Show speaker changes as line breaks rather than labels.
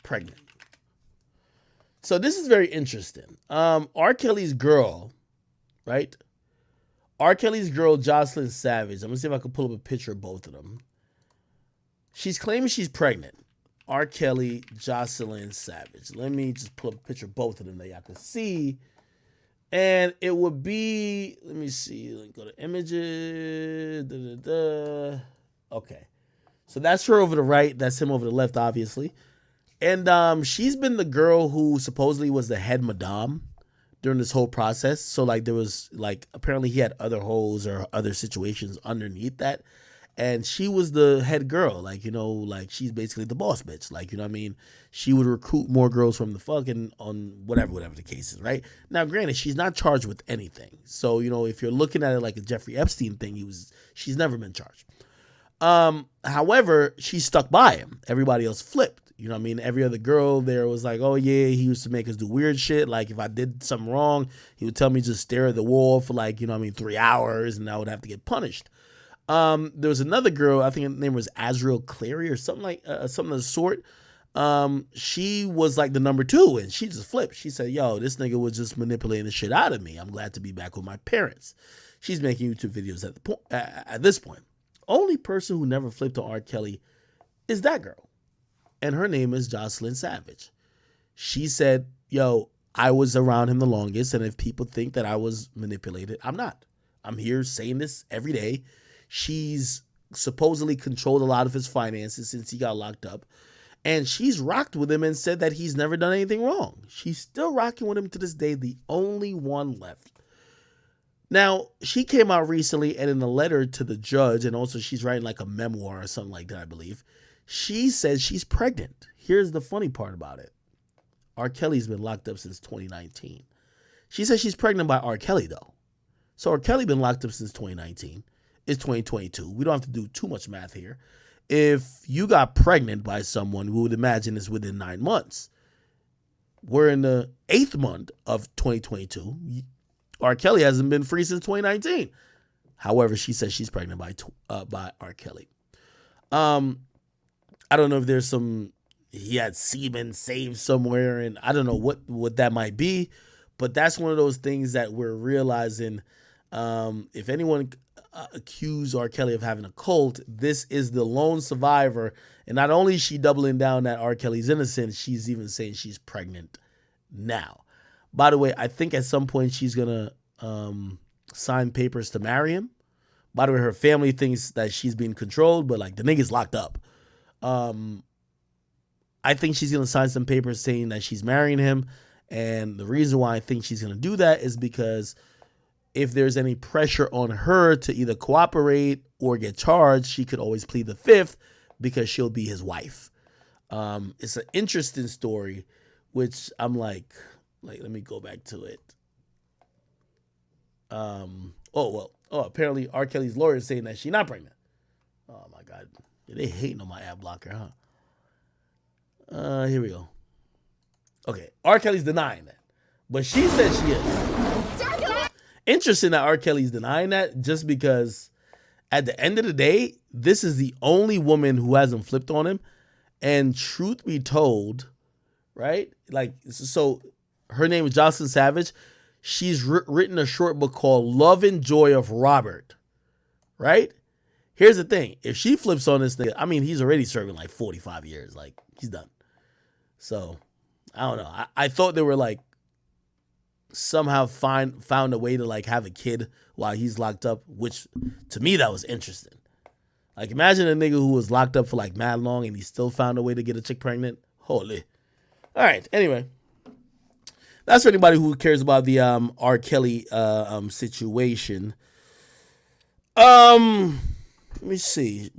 pregnant. So this is very interesting. R. Kelly's girl, right? R. Kelly's girl, Joycelyn Savage. I'm gonna see if I can pull up a picture of both of them. She's claiming she's pregnant. R. Kelly, Joycelyn Savage. Let me just pull up a picture of both of them that y'all can see. And it would be, let me see, let me go to images. Okay. So that's her over the right. That's him over the left, obviously. And she's been the girl who supposedly was the head madame during this whole process. So like there was like, apparently he had other hoes or other situations underneath that. And she was the head girl, like, you know, like she's basically the boss bitch. Like, you know what I mean? She would recruit more girls from the fucking on whatever the case is, right? Now, granted, she's not charged with anything. So, you know, if you're looking at it like a Jeffrey Epstein thing, she's never been charged. However, she stuck by him. Everybody else flipped. You know what I mean? Every other girl there was like, oh yeah, he used to make us do weird shit. Like if I did something wrong, he would tell me just stare at the wall for like, you know what I mean, 3 hours and I would have to get punished. There was another girl, I think her name was Azriel Clary or something like something of the sort. She was like the number 2 and she just flipped. She said, yo, this nigga was just manipulating the shit out of me. I'm glad to be back with my parents. She's making YouTube videos at this point. Only person who never flipped on R. Kelly is that girl. And her name is Joycelyn Savage. She said, yo, I was around him the longest. And if people think that I was manipulated, I'm not. I'm here saying this every day. She's supposedly controlled a lot of his finances since he got locked up. And she's rocked with him and said that he's never done anything wrong. She's still rocking with him to this day, the only one left. Now, she came out recently and in a letter to the judge, and also she's writing like a memoir or something like that, I believe. She says she's pregnant. Here's the funny part about it. R. Kelly's been locked up since 2019. She says she's pregnant by R. Kelly, though. So R. Kelly been locked up since 2019. It's 2022. We don't have to do too much math here. If you got pregnant by someone, we would imagine it's within 9 months. We're in the 8th month of 2022. R. Kelly hasn't been free since 2019. However, she says she's pregnant by R. Kelly. I don't know if there's he had semen saved somewhere, and I don't know what that might be, but that's one of those things that we're realizing. If anyone accused R. Kelly of having a cult, this is the lone survivor. And not only is she doubling down that R. Kelly's innocent, she's even saying she's pregnant now. By the way, I think at some point she's going to sign papers to marry him. By the way, her family thinks that she's being controlled, but like the nigga's locked up. I think she's going to sign some papers saying that she's marrying him. And the reason why I think she's going to do that is because if there's any pressure on her to either cooperate or get charged, she could always plead the 5th because she'll be his wife. It's an interesting story, which I'm like, let me go back to it. Apparently R. Kelly's lawyer is saying that she's not pregnant. Oh my God. They hating on my ad blocker, huh? Here we go. Okay. R. Kelly's denying that, but she says she is. Interesting that R. Kelly's denying that, just because at the end of the day, this is the only woman who hasn't flipped on him. And truth be told, right? Like, so her name is Joycelyn Savage. She's written a short book called Love and Joy of Robert, right? Here's the thing. If she flips on this thing, I mean, he's already serving like 45 years. Like, he's done. So, I don't know. I thought they were like somehow found a way to like have a kid while he's locked up, which to me, that was interesting. Like, imagine a nigga who was locked up for like mad long and he still found a way to get a chick pregnant. Holy. All right. Anyway, that's for anybody who cares about the R. Kelly situation. Let me see.